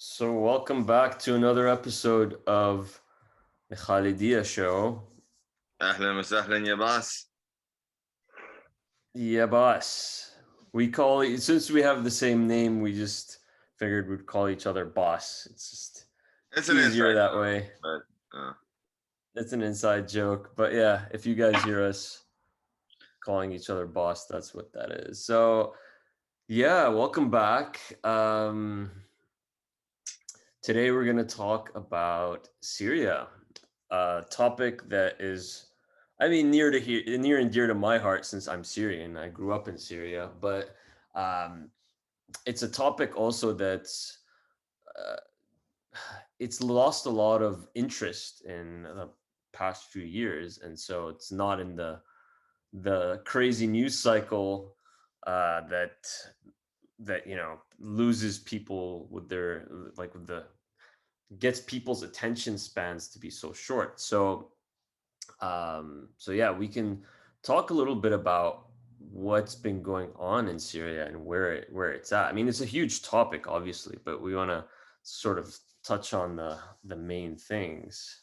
So, welcome back to another episode of the Khalidiyya show. اهلا وسهلا يا باس. Yeah, boss. We call it, since we have the same name, we just figured we'd call each other boss. It's just It's an easier inside that joke, way. but It's an inside joke. But yeah, if you guys hear us calling each other boss, that's what that is. So, yeah, welcome back. Today we're going to talk about Syria, a topic that is, near and dear to my heart since I'm Syrian. I grew up in Syria, but um, it's a topic also that's uh, it's lost a lot of interest in the past few years, and so it's not in the crazy news cycle that loses people with their like with the gets people's attention spans to be so short. So yeah, we can talk a little bit about what's been going on in Syria and where it's at. I mean, it's a huge topic, obviously, but we want to sort of touch on the main things.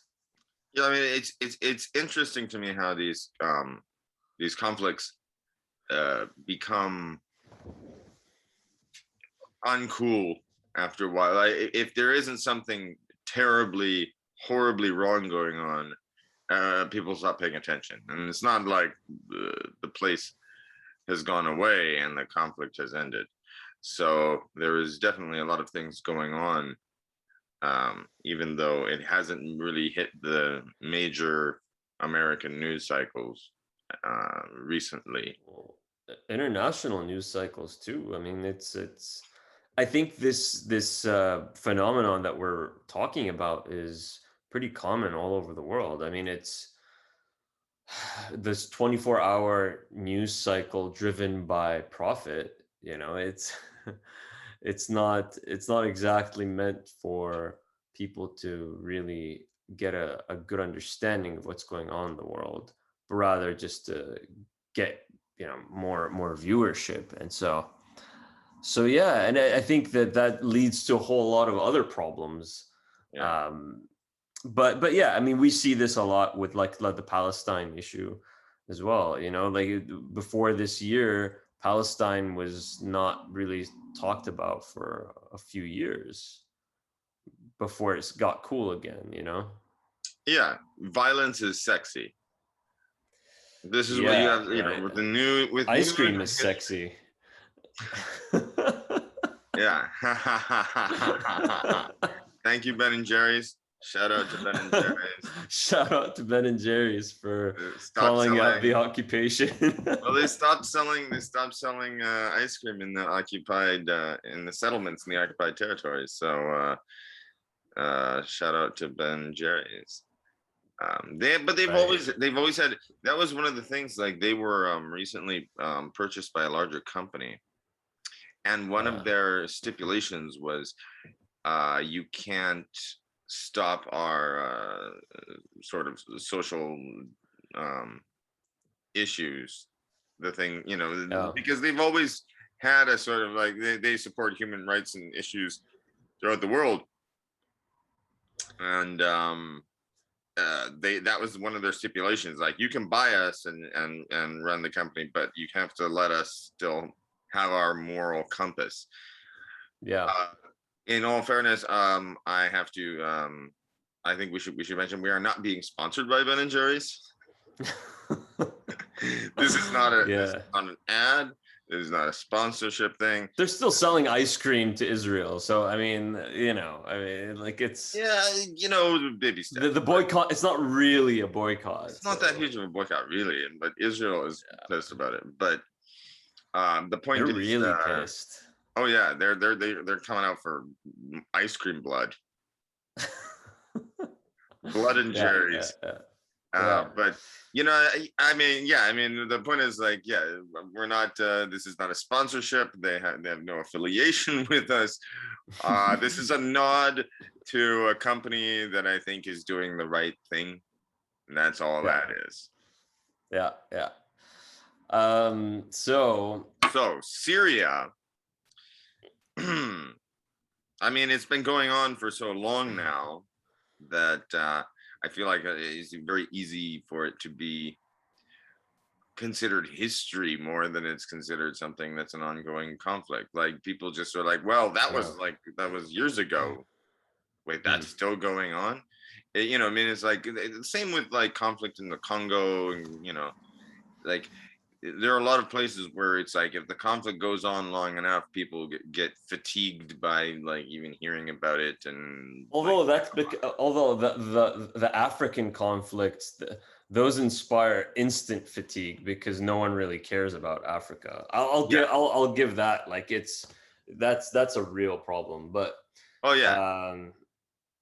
yeah, I mean it's interesting to me how these conflicts become uncool after a while. Like, if there isn't something terribly, horribly wrong going on, people stop paying attention, and it's not like the place has gone away and the conflict has ended. So there is definitely a lot of things going on, even though it hasn't really hit the major American news cycles recently. Well, international news cycles too. I mean, it's. I think this phenomenon that we're talking about is pretty common all over the world. I mean, it's this 24-hour news cycle driven by profit. It's it's not exactly meant for people to really get a good understanding of what's going on in the world, but rather just to get more viewership. And so yeah, and I think that leads to a whole lot of other problems. Yeah. Um, but yeah, I mean, we see this a lot with like the Palestine issue as well. Like before this year, Palestine was not really talked about for a few years before it got cool again. Yeah, violence is sexy. This is what you Yeah, have, right. with the new with Ice news cream and is history. sexy. Yeah. Thank you, Ben and Jerry's. Shout out to Ben and Jerry's. Shout out to Ben and Jerry's for Stop calling out the selling. occupation. Well, they stopped selling. They stopped selling ice cream in the occupied in the settlements in the occupied territories. So shout out to Ben and Jerry's. They've Right. always had, that was one of the things. Like, they were recently purchased by a larger company, and one of their stipulations was you can't stop our sort of social issues. The thing, because they've always had a sort of, like, they support human rights and issues throughout the world, and that was one of their stipulations. Like, you can buy us and run the company, but you have to let us still have our moral compass. Yeah. In all fairness, I have to. I think we should mention we are not being sponsored by Ben and Jerry's. This is not an ad. This is not a sponsorship thing. They're still selling ice cream to Israel, so I mean, like it's Baby steps. the boycott. It's not really a boycott. It's not that huge of a boycott, really, but Israel is pissed about it. But the point They're is, really pissed. oh yeah, they're coming out for ice cream blood, blood and Jerry's. But I mean, the point is, like, yeah, we're not. This is not a sponsorship. They have no affiliation with us. This is a nod to a company that I think is doing the right thing, and that's all that is. Yeah. So Syria. I I mean, it's been going on for so long now that I feel like it's very easy for it to be considered history more than it's considered something that's an ongoing conflict. Like people just are like, well, Yeah. that was years ago. Wait, that's Mm. still going on? You know, I mean, it's like the same with like conflict in the Congo, and like there are a lot of places where it's like if the conflict goes on long enough, people get fatigued by like even hearing about it, and like, Although the African conflicts, those inspire instant fatigue because no one really cares about Africa. yeah, I'll give that, like, that's a real problem. But oh yeah, um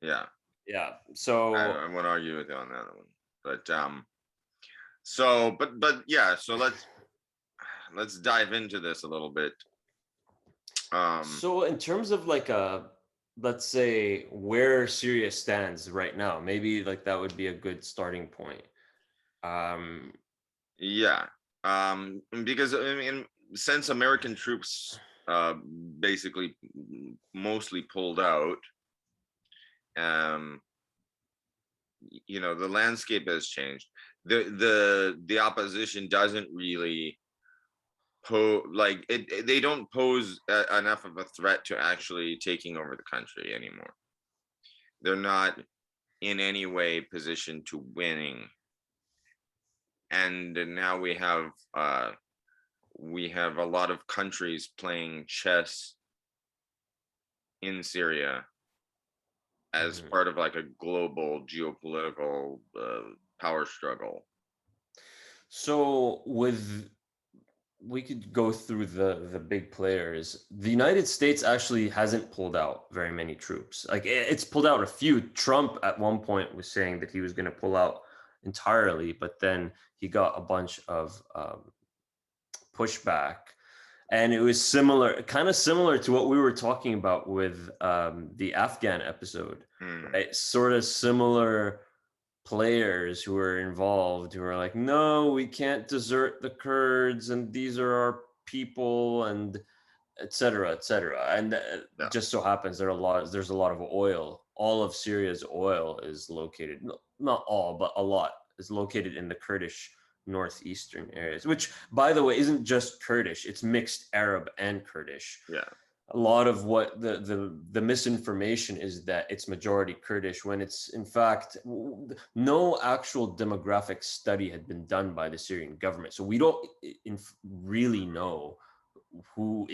yeah. yeah, I so won't argue with you on that one, but so but yeah, so let's dive into this a little bit. Um, so in terms of like let's say where Syria stands right now, maybe like that would be a good starting point. um yeah, because I mean, since American troops uh basically mostly pulled out, um, the landscape has changed. The opposition doesn't really they don't pose enough of a threat to actually taking over the country anymore. They're not in any way positioned to winning, and now we have a lot of countries playing chess in Syria as mhm. part of like a global geopolitical power struggle. So with we could go through the big players. The United States actually hasn't pulled out very many troops. Like it's pulled out a few. Trump at one point was saying that he was going to pull out entirely, but then he got a bunch of pushback. And it was similar, kind of similar to what we were talking about with the Afghan episode, Hmm. right? Sort of similar players who were involved who were like, no, we can't desert the Kurds, and these are our people, and et cetera, et cetera. And Yeah. just so happens there's a lot of oil. All of Syria's oil is located, not all, but a lot is located in the Kurdish northeastern areas, which, by the way, isn't just Kurdish, it's mixed Arab and Kurdish. Yeah. A lot of what the misinformation is that it's majority Kurdish, when it's in fact no actual demographic study had been done by the Syrian government. So we don't really know who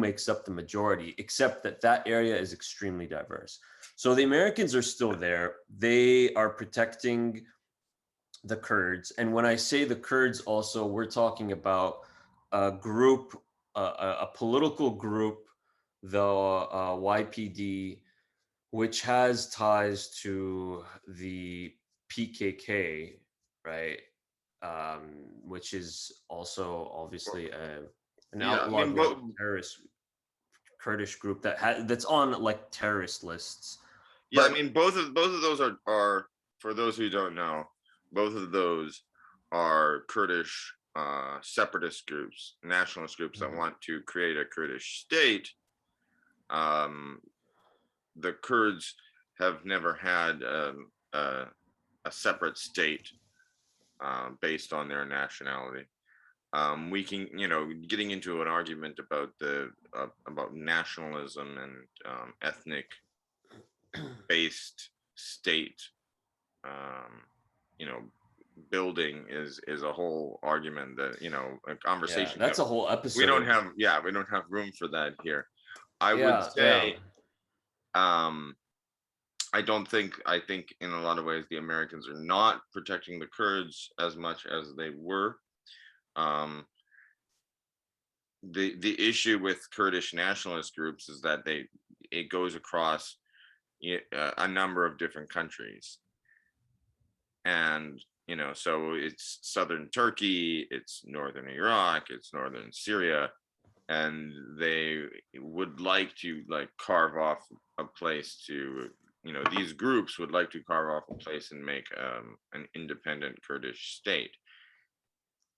makes up the majority, except that that area is extremely diverse. So the Americans are still there. They are protecting the Kurds, and when I say the Kurds, also we're talking about a group, a political group, the YPD, which has ties to the PKK, right? Which is also obviously an Yeah. I outlawed mean, like terrorist Kurdish group that's on like terrorist lists. yeah. I But mean, both of those are for those who don't know, both of those are Kurdish separatist groups, nationalist groups that want to create a Kurdish state. Um, the Kurds have never had a separate state based on their nationality. We can, getting into an argument about the about nationalism and ethnic based state, um, you know, building is a whole argument that a yeah, conversation that that's a whole we don't episode. have. Yeah, we don't have room for that here. I would Yeah, yeah. say, um, I don't think. I think in a lot of ways the Americans are not protecting the Kurds as much as they were. Um, the issue with Kurdish nationalist groups is that it goes across a number of different countries, and so it's southern Turkey, it's northern Iraq, it's northern Syria, and they would like to like carve off a place to these groups would like to carve off a place and make an independent Kurdish state.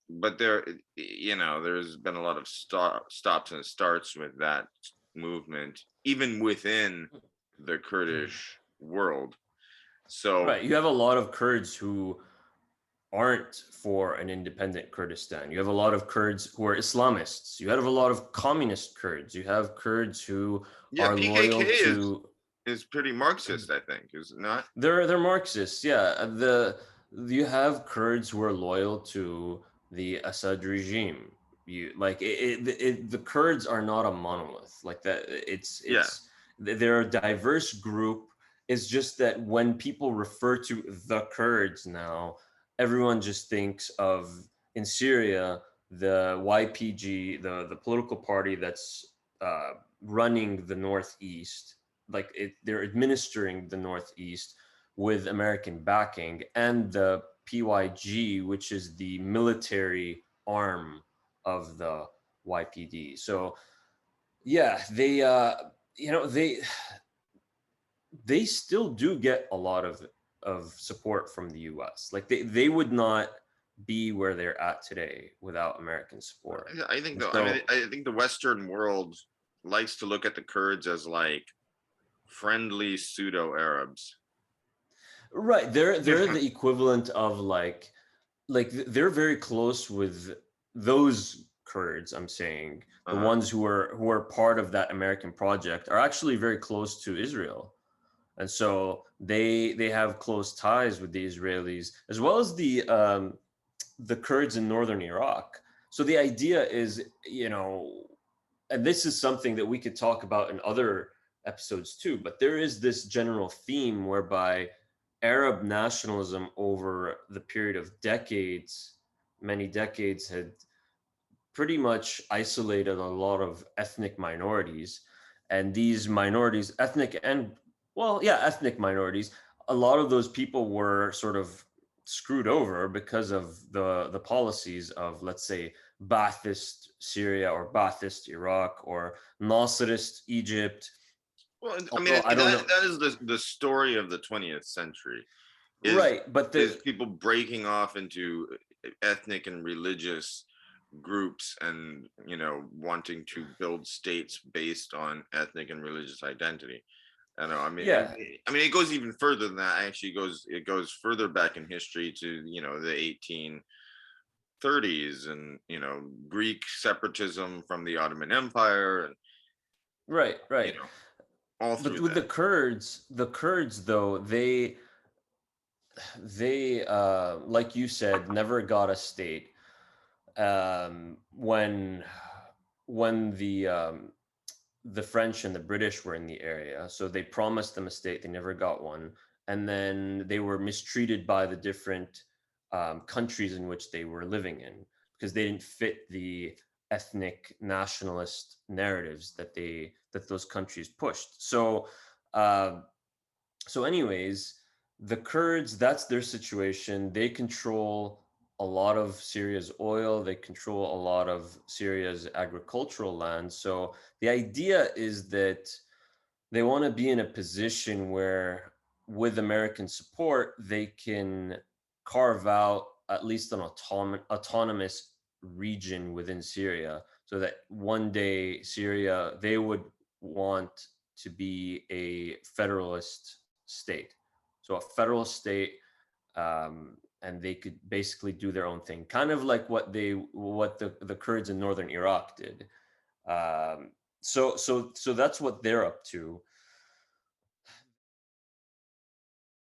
But there's been a lot of stops and starts with that movement, even within the Kurdish world. So Right. You have a lot of Kurds who aren't for an independent Kurdistan. You have a lot of Kurds who are Islamists. You have a lot of communist Kurds. You have Kurds who yeah, are PKK loyal to is pretty Marxist, I think, is it not? they're Marxists. Yeah. The you have Kurds who are loyal to the Assad regime. You like the Kurds are not a monolith like that. Yeah. They're a diverse group. It's just that when people refer to the Kurds now, everyone just thinks of in Syria the YPG, the political party that's running the northeast, like they're administering the northeast with American backing, and the PYG, which is the military arm of the YPD. So yeah, you know they still do get a lot of support from the US. Like they would not be where they're at today without American support. I think And though, I mean, so I think the Western world likes to look at the Kurds as like friendly pseudo Arabs. right, they're the equivalent of they're very close with those Kurds. I'm saying the Uh-huh. ones who are part of that American project are actually very close to Israel, and so they have close ties with the Israelis as well as the Kurds in northern Iraq. So the idea is, and this is something that we could talk about in other episodes too, but there is this general theme whereby Arab nationalism over the period of decades, many decades, had pretty much isolated a lot of ethnic minorities. And these minorities, ethnic and, well, yeah, ethnic minorities, a lot of those people were sort of screwed over because of the policies of, let's say, Ba'athist Syria or Ba'athist Iraq or Nasserist Egypt. Well, I mean, Although I don't know. that is the story of the 20th century is Right, but is people breaking off into ethnic and religious groups and wanting to build states based on ethnic and religious identity. I know. I mean, yeah, I mean, it goes even further than that. Actually, it goes further back in history to the 1830s and Greek separatism from the Ottoman Empire and right, you right. know all But through with that. the Kurds though, they like you said, never got a state. When the French and the British were in the area, so they promised them a state, they never got one, and then they were mistreated by the different countries in which they were living in because they didn't fit the ethnic nationalist narratives that those countries pushed. Uh, anyways, the Kurds, that's their situation. They control a lot of Syria's oil, they control a lot of Syria's agricultural land. So the idea is that they want to be in a position where, with American support, they can carve out at least an autonomous region within Syria so that one day Syria, they would want to be a federalist state. So a federal state, and they could basically do their own thing, kind of like what the Kurds in northern Iraq did. So that's what they're up to.